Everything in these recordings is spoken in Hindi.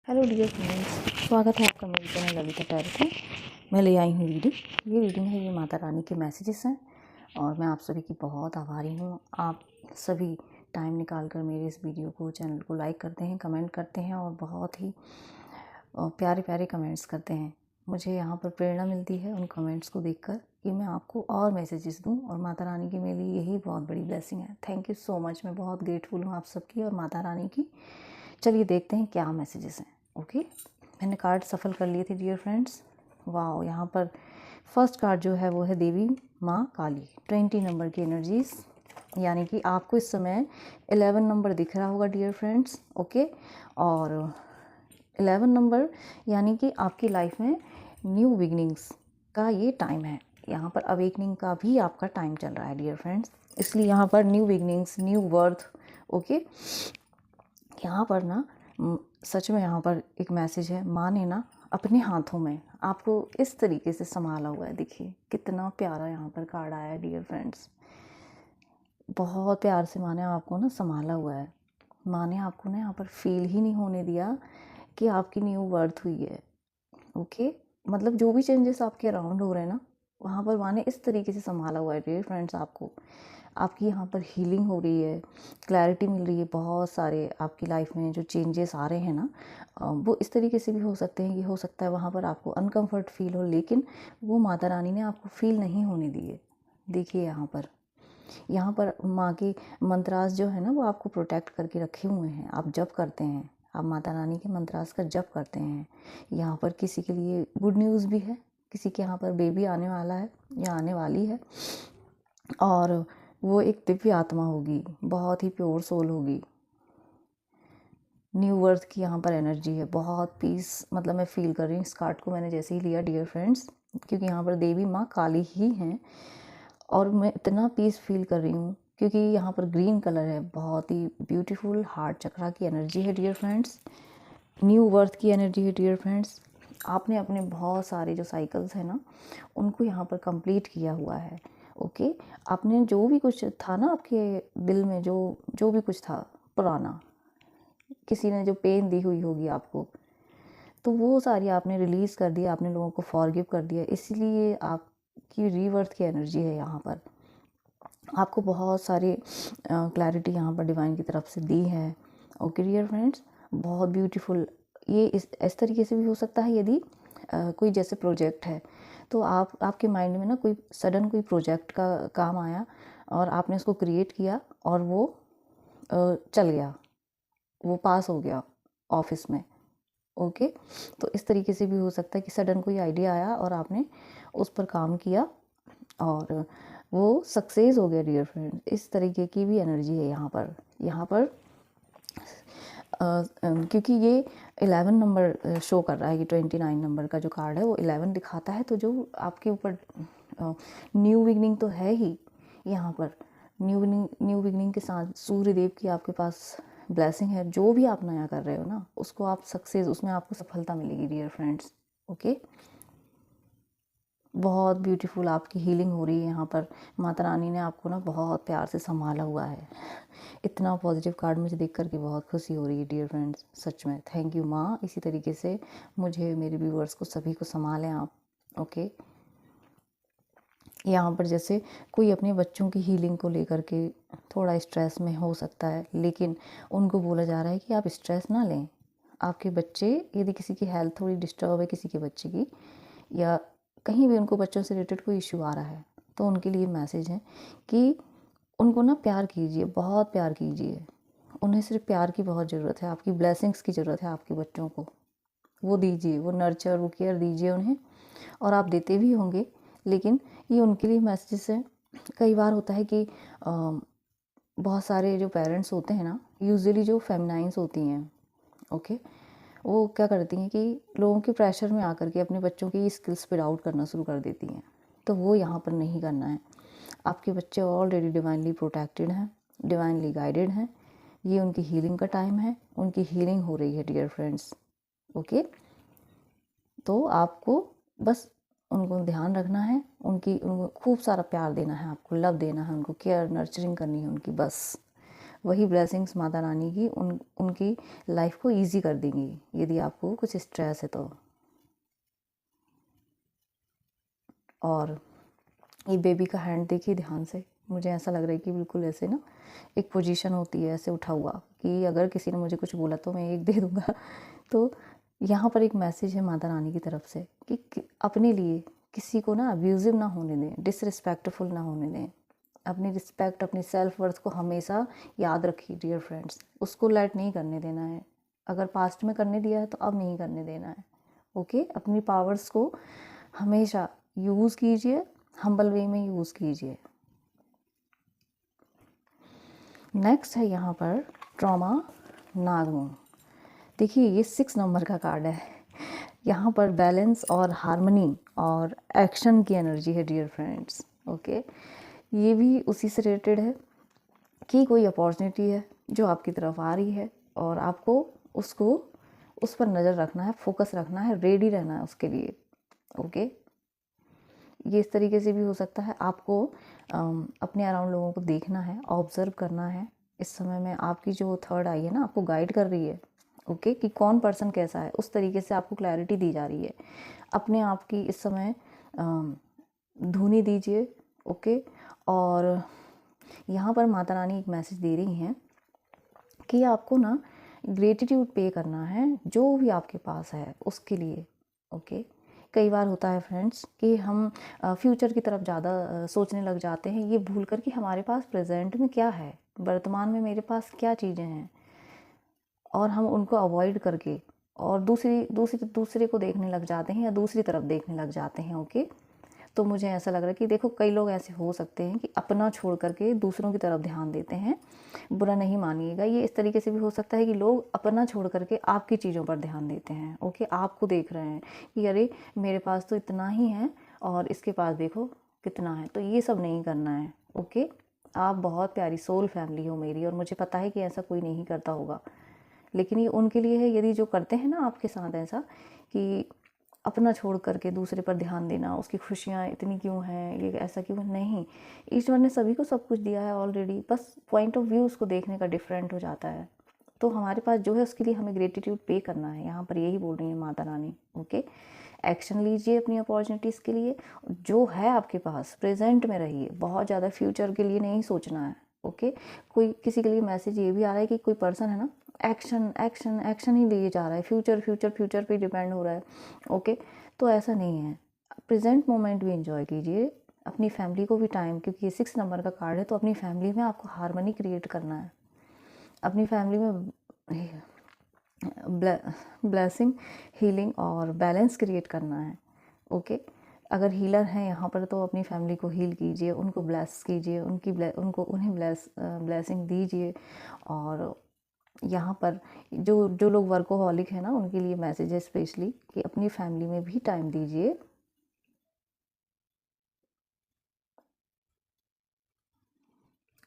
हेलो डियर फ्रेंड्स, स्वागत है आपका मेरे चैनल ललिता टैरो पे। मैं ले आई हूँ रीडिंग। ये रीडिंग है, ये माता रानी के मैसेजेस हैं और मैं आप सभी की बहुत आभारी हूँ। आप सभी टाइम निकाल कर मेरे इस वीडियो को, चैनल को लाइक करते हैं, कमेंट करते हैं और बहुत ही प्यारे प्यारे कमेंट्स करते हैं। मुझे यहाँ पर प्रेरणा मिलती है उन कमेंट्स को देखकर कि मैं आपको और मैसेजेस दूँ, और माता रानी की मेरे लिए यही बहुत बड़ी ब्लेसिंग है। Thank you so much. मैं बहुत ग्रेटफुल हूँ आप सबकी और माता रानी की। चलिए देखते हैं क्या मैसेजेस हैं। ओके, मैंने कार्ड सफल कर लिए थे डियर फ्रेंड्स। वाह, यहाँ पर फर्स्ट कार्ड जो है वो है देवी माँ काली। 20 नंबर की एनर्जीज, यानी कि आपको इस समय 11 नंबर दिख रहा होगा डियर फ्रेंड्स। ओके, और 11 नंबर यानी कि आपकी लाइफ में न्यू बिगनिंग्स का ये टाइम है। यहाँ पर अवेकनिंग का भी आपका टाइम चल रहा है डियर फ्रेंड्स, इसलिए यहाँ पर new beginnings, new birth. Okay, यहाँ पर ना सच में यहाँ पर एक मैसेज है। माँ ने ना अपने हाथों में आपको इस तरीके से संभाला हुआ है। देखिए कितना प्यारा यहाँ पर कार्ड आया है डियर फ्रेंड्स। बहुत प्यार से माँ ने आपको ना संभाला हुआ है। माँ ने आपको ना यहाँ पर फील ही नहीं होने दिया कि आपकी न्यू बर्थ हुई है। ओके, मतलब जो भी चेंजेस आपके अराउंड हो रहे हैं ना, वहाँ पर माँ ने इस तरीके से संभाला हुआ है डियर फ्रेंड्स आपको। आपकी यहाँ पर हीलिंग हो रही है, क्लैरिटी मिल रही है। बहुत सारे आपकी लाइफ में जो चेंजेस आ रहे हैं ना, वो इस तरीके से भी हो सकते हैं कि हो सकता है वहाँ पर आपको अनकंफर्ट फील हो, लेकिन वो माता रानी ने आपको फील नहीं होने दिए। देखिए यहाँ पर माँ के मंत्रास जो है ना, वो आपको प्रोटेक्ट करके रखे हुए हैं। आप जप करते हैं, आप माता रानी के मंत्रास का जप करते हैं। यहाँ पर किसी के लिए गुड न्यूज़ भी है, किसी के यहाँ पर बेबी आने वाला है या आने वाली है, और वो एक दिव्य आत्मा होगी, बहुत ही प्योर सोल होगी। न्यू बर्थ की यहाँ पर एनर्जी है, बहुत पीस, मतलब मैं फील कर रही हूँ इस कार्ड को मैंने जैसे ही लिया डियर फ्रेंड्स, क्योंकि यहाँ पर देवी माँ काली ही हैं और मैं इतना पीस फील कर रही हूँ क्योंकि यहाँ पर ग्रीन कलर है। बहुत ही ब्यूटीफुल हार्ट चक्रा की एनर्जी है डियर फ्रेंड्स, न्यू बर्थ की एनर्जी है डियर फ्रेंड्स। आपने अपने बहुत सारे जो साइकिल्स हैं ना, उनको यहाँ पर कंप्लीट किया हुआ है। ओके, आपने जो भी कुछ था ना आपके दिल में, जो भी कुछ था पुराना, किसी ने जो पेन दी हुई होगी आपको, तो वो सारी आपने रिलीज़ कर दिया, आपने लोगों को फॉरगिव कर दिया। इसीलिए आपकी रीबर्थ की एनर्जी है यहाँ पर। आपको बहुत सारी क्लैरिटी यहाँ पर डिवाइन की तरफ से दी है। ओके डियर फ्रेंड्स, बहुत ब्यूटीफुल। ये इस तरीके से भी हो सकता है यदि कोई जैसे प्रोजेक्ट है, तो आपके माइंड में ना कोई सडन कोई प्रोजेक्ट का काम आया और आपने उसको क्रिएट किया और वो चल गया, वो पास हो गया ऑफिस में। ओके, तो इस तरीके से भी हो सकता है कि सडन कोई आइडिया आया और आपने उस पर काम किया और वो सक्सेस हो गया डियर फ्रेंड। इस तरीके की भी एनर्जी है यहाँ पर क्योंकि ये 11 नंबर शो कर रहा है कि 29 नंबर का जो कार्ड है वो 11 दिखाता है। तो जो आपके ऊपर न्यू बिगनिंग तो है ही यहाँ पर। न्यू बिगनिंग के साथ सूर्य देव की आपके पास ब्लेसिंग है। जो भी आप नया कर रहे हो ना, उसको आप सक्सेस, उसमें आपको सफलता मिलेगी डियर फ्रेंड्स। ओके, बहुत ब्यूटीफुल आपकी हीलिंग हो रही है यहाँ पर। माता रानी ने आपको ना बहुत प्यार से संभाला हुआ है। इतना पॉजिटिव कार्ड मुझे देख कर के बहुत खुशी हो रही है डियर फ्रेंड्स, सच में थैंक यू माँ। इसी तरीके से मुझे, मेरे व्यूअर्स को, सभी को संभालें आप। ओके, यहाँ पर जैसे कोई अपने बच्चों की हीलिंग को लेकर के थोड़ा स्ट्रेस में हो सकता है, लेकिन उनको बोला जा रहा है कि आप स्ट्रेस ना लें। आपके बच्चे, यदि किसी की हेल्थ थोड़ी डिस्टर्ब है किसी के बच्चे की, या कहीं भी उनको बच्चों से रिलेटेड कोई इशू आ रहा है, तो उनके लिए मैसेज है कि उनको ना प्यार कीजिए, बहुत प्यार कीजिए। उन्हें सिर्फ प्यार की बहुत ज़रूरत है, आपकी ब्लेसिंग्स की ज़रूरत है। आपके बच्चों को वो दीजिए, वो नर्चर, वो केयर दीजिए उन्हें, और आप देते भी होंगे, लेकिन ये उनके लिए मैसेजेस हैं। कई बार होता है कि बहुत सारे जो पेरेंट्स होते हैं ना, यूजुअली जो फेमिनाइंस होती हैं, ओके, वो क्या करती हैं कि लोगों के प्रेशर में आकर के अपने बच्चों की स्किल्स पे डाउट करना शुरू कर देती हैं। तो वो यहाँ पर नहीं करना है। आपके बच्चे ऑलरेडी डिवाइनली प्रोटेक्टेड हैं, डिवाइनली गाइडेड हैं। ये उनकी हीलिंग का टाइम है, उनकी हीलिंग हो रही है डियर फ्रेंड्स। ओके, तो आपको बस उनको ध्यान रखना है, उनको खूब सारा प्यार देना है, आपको लव देना है, उनको केयर नर्चरिंग करनी है उनकी, बस वही ब्लेसिंग्स माता रानी की उनकी लाइफ को ईजी कर देंगी यदि आपको कुछ स्ट्रेस है तो। और ये बेबी का हैंड देखिए ध्यान से, मुझे ऐसा लग रहा है कि बिल्कुल ऐसे ना एक पोजीशन होती है ऐसे उठा हुआ कि अगर किसी ने मुझे कुछ बोला तो मैं एक दे दूँगा। तो यहाँ पर एक मैसेज है माता रानी की तरफ से कि अपने लिए किसी को ना अब्यूज़िव ना होने दें, डिसरिस्पेक्टफुल ना होने दें। अपनी रिस्पेक्ट, अपनी सेल्फ वर्थ को हमेशा याद रखिए डियर फ्रेंड्स, उसको लेट नहीं करने देना है। अगर पास्ट में करने दिया है तो अब नहीं करने देना है। ओके, अपनी पावर्स को हमेशा यूज़ कीजिए, हम्बल वे में यूज़ कीजिए। नेक्स्ट है यहाँ पर ट्रॉमा नागमोन। देखिए ये 6 नंबर का कार्ड है। यहाँ पर बैलेंस और हार्मनी और एक्शन की एनर्जी है डियर फ्रेंड्स। ओके, ये भी उसी से रिलेटेड है कि कोई अपॉर्चुनिटी है जो आपकी तरफ आ रही है और आपको उस पर नज़र रखना है, फोकस रखना है, रेडी रहना है उसके लिए। ओके, ये इस तरीके से भी हो सकता है, आपको अपने अराउंड लोगों को देखना है, ऑब्जर्व करना है। इस समय में आपकी जो थर्ड आई है ना, आपको गाइड कर रही है। ओके, कि कौन पर्सन कैसा है, उस तरीके से आपको क्लैरिटी दी जा रही है। अपने आप की इस समय धुनी दीजिए। ओके, और यहाँ पर माता रानी एक मैसेज दे रही हैं कि आपको ना ग्रेटिट्यूड पे करना है जो भी आपके पास है उसके लिए। ओके, कई बार होता है फ्रेंड्स कि हम फ्यूचर की तरफ ज़्यादा सोचने लग जाते हैं, ये भूल कर कि हमारे पास प्रेजेंट में क्या है, वर्तमान में मेरे पास क्या चीज़ें हैं, और हम उनको अवॉइड करके और दूसरे को देखने लग जाते हैं या दूसरी तरफ देखने लग जाते हैं। ओके, तो मुझे ऐसा लग रहा है कि देखो कई लोग ऐसे हो सकते हैं कि अपना छोड़ करके दूसरों की तरफ ध्यान देते हैं। बुरा नहीं मानिएगा, ये इस तरीके से भी हो सकता है कि लोग अपना छोड़ करके आपकी चीज़ों पर ध्यान देते हैं। ओके, आपको देख रहे हैं कि अरे मेरे पास तो इतना ही है और इसके पास देखो कितना है, तो ये सब नहीं करना है। ओके, आप बहुत प्यारी सोल फैमिली हो मेरी, और मुझे पता है कि ऐसा कोई नहीं करता होगा, लेकिन ये उनके लिए है यदि जो करते हैं ना आपके साथ ऐसा कि अपना छोड़ करके दूसरे पर ध्यान देना, उसकी खुशियाँ इतनी क्यों हैं, ये ऐसा क्यों नहीं। ईश्वर ने सभी को सब कुछ दिया है ऑलरेडी, बस पॉइंट ऑफ व्यू उसको देखने का डिफरेंट हो जाता है। तो हमारे पास जो है उसके लिए हमें ग्रेटिट्यूड पे करना है, यहाँ पर यही बोल रही है माता रानी। ओके, एक्शन लीजिए अपनी अपॉर्चुनिटीज़ के लिए, जो है आपके पास प्रेजेंट में रहिए, बहुत ज़्यादा फ्यूचर के लिए नहीं सोचना है। ओके, कोई किसी के लिए मैसेज ये भी आ रहा है कि कोई पर्सन है ना एक्शन एक्शन एक्शन ही लिए जा रहा है, फ्यूचर फ्यूचर फ्यूचर पे डिपेंड हो रहा है। ओके, तो ऐसा नहीं है, प्रेजेंट मोमेंट भी इंजॉय कीजिए, अपनी फैमिली को भी टाइम, क्योंकि ये 6 नंबर का कार्ड है, तो अपनी फैमिली में आपको हार्मनी क्रिएट करना है, अपनी फैमिली में ब्लेसिंग, हीलिंग और बैलेंस क्रिएट करना है। ओके, अगर हीलर हैं यहाँ पर तो अपनी फैमिली को हील कीजिए, उनको ब्लेस कीजिए, उन्हें ब्लेसिंग दीजिए। और यहाँ पर जो जो लोग वर्कोहॉलिक हैं ना, उनके लिए मैसेज है स्पेशली कि अपनी फैमिली में भी टाइम दीजिए,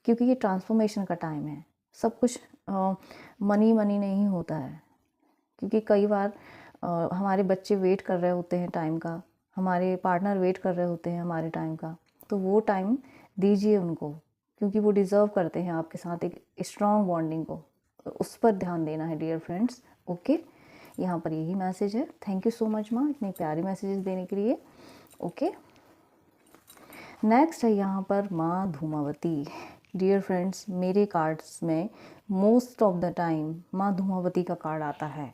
क्योंकि ये ट्रांसफॉर्मेशन का टाइम है। सब कुछ मनी मनी नहीं होता है, क्योंकि कई बार हमारे बच्चे वेट कर रहे होते हैं टाइम का, हमारे पार्टनर वेट कर रहे होते हैं हमारे टाइम का, तो वो टाइम दीजिए उनको, क्योंकि वो डिज़र्व करते हैं आपके साथ एक स्ट्रॉन्ग बॉन्डिंग को, उस पर ध्यान देना है डियर फ्रेंड्स। ओके, यहाँ पर यही मैसेज है। थैंक यू सो मच माँ इतने प्यारे मैसेजेस देने के लिए। ओके, नेक्स्ट है यहाँ पर माँ धूमावती। डियर फ्रेंड्स, मेरे कार्ड्स में मोस्ट ऑफ द टाइम माँ धूमावती का कार्ड आता है।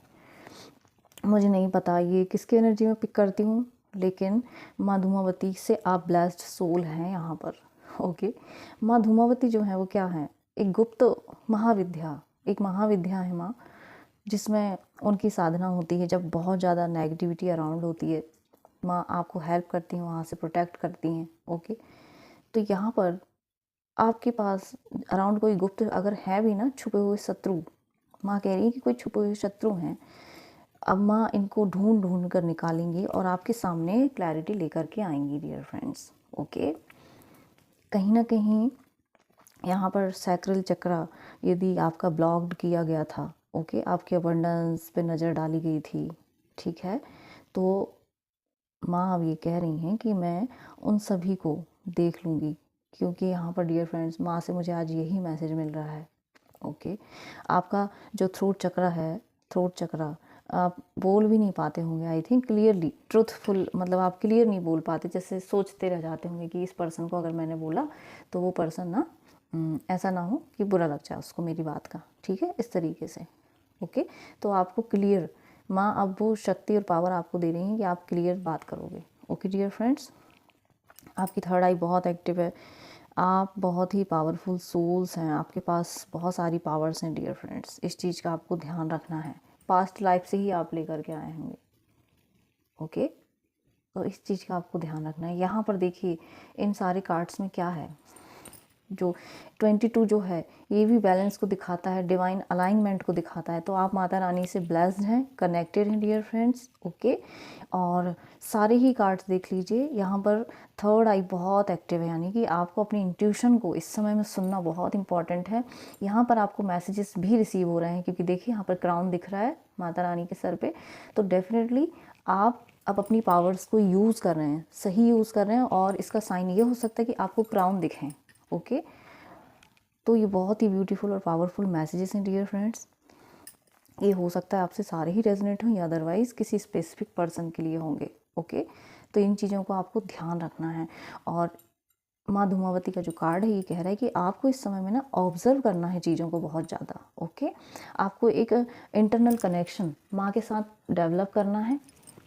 मुझे नहीं पता ये किसकी एनर्जी में पिक करती हूँ, लेकिन माँ धूमावती से आप ब्लेस्ड सोल हैं यहाँ पर। ओके, माँ धूमावती जो है वो क्या है, एक गुप्त महाविद्या, एक महाविद्या है माँ, जिसमें उनकी साधना होती है जब बहुत ज़्यादा नेगेटिविटी अराउंड होती है। माँ आपको हेल्प करती हैं, वहाँ से प्रोटेक्ट करती हैं। ओके, तो यहाँ पर आपके पास अराउंड कोई गुप्त अगर है भी ना, छुपे हुए शत्रु, माँ कह रही है कि कोई छुपे हुए शत्रु हैं, अब माँ इनको ढूंढ ढूंढ कर निकालेंगी और आपके सामने क्लैरिटी लेकर के आएंगी डियर फ्रेंड्स। ओके, कहीं ना कहीं यहाँ पर सैक्रल चक्र यदि आपका ब्लॉक्ड किया गया था, ओके, आपके अबंडेंस पे नज़र डाली गई थी, ठीक है, तो माँ अब ये कह रही हैं कि मैं उन सभी को देख लूँगी, क्योंकि यहाँ पर डियर फ्रेंड्स माँ से मुझे आज यही मैसेज मिल रहा है। ओके। आपका जो थ्रोट चक्रा है, थ्रोट चक्रा, आप बोल भी नहीं पाते होंगे आई थिंक क्लियरली, ट्रुथफुल, मतलब आप क्लियर नहीं बोल पाते, जैसे सोचते रह जाते होंगे कि इस पर्सन को अगर मैंने बोला तो वो पर्सन ना ऐसा ना हो कि बुरा लग जाए उसको मेरी बात का, ठीक है, इस तरीके से। ओके, तो आपको क्लियर, माँ अब वो शक्ति और पावर आपको दे रही है कि आप क्लियर बात करोगे। ओके डियर फ्रेंड्स, आपकी थर्ड आई बहुत एक्टिव है, आप बहुत ही पावरफुल सोल्स हैं, आपके पास बहुत सारी पावर्स हैं डियर फ्रेंड्स, इस चीज़ का आपको ध्यान रखना है, पास्ट लाइफ से ही आप लेकर के आए होंगे। ओके, तो इस चीज़ का आपको ध्यान रखना है। यहाँ पर देखिए इन सारे कार्ड्स में क्या है, जो 22 जो है ये भी बैलेंस को दिखाता है, डिवाइन अलाइनमेंट को दिखाता है। तो आप माता रानी से ब्लेस्ड हैं, कनेक्टेड हैं डियर फ्रेंड्स। ओके, और सारे ही कार्ड्स देख लीजिए, यहाँ पर थर्ड आई बहुत एक्टिव है, यानी कि आपको अपनी इंट्यूशन को इस समय में सुनना बहुत इंपॉर्टेंट है। यहाँ पर आपको मैसेजेस भी रिसीव हो रहे हैं, क्योंकि देखिए यहाँ पर क्राउन दिख रहा है माता रानी के सर पे, तो डेफिनेटली आप अब अपनी पावर्स को यूज़ कर रहे हैं, सही यूज़ कर रहे हैं, और इसका साइन ये हो सकता है कि आपको क्राउन दिखें। ओके, तो ये बहुत ही ब्यूटीफुल और पावरफुल मैसेजेस हैं डियर फ्रेंड्स। ये हो सकता है आपसे सारे ही रेजोनेट हों, या अदरवाइज़ किसी स्पेसिफिक पर्सन के लिए होंगे। ओके, तो इन चीज़ों को आपको ध्यान रखना है। और माँ धूमावती का जो कार्ड है ये कह रहा है कि आपको इस समय में ना ऑब्जर्व करना है चीज़ों को बहुत ज़्यादा। ओके, आपको एक इंटरनल कनेक्शन माँ के साथ डेवलप करना है।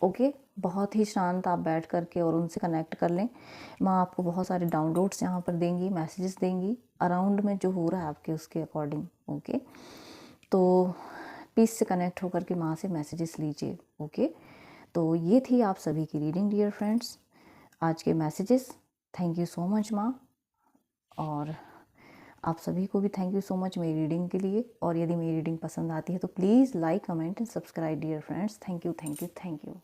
ओके, बहुत ही शांत आप बैठ करके और उनसे कनेक्ट कर लें। माँ आपको बहुत सारे डाउनलोड्स यहाँ पर देंगी, मैसेजेस देंगी अराउंड में जो हो रहा है आपके उसके अकॉर्डिंग। ओके, तो पीस से कनेक्ट होकर के माँ से मैसेजेस लीजिए। ओके, तो ये थी आप सभी की रीडिंग डियर फ्रेंड्स, आज के messages. Thank you so much माँ, और आप सभी को भी थैंक यू सो मच मेरी रीडिंग के लिए। और यदि मेरी रीडिंग पसंद आती है तो please like, comment and subscribe dear friends. Thank you, thank you, thank you.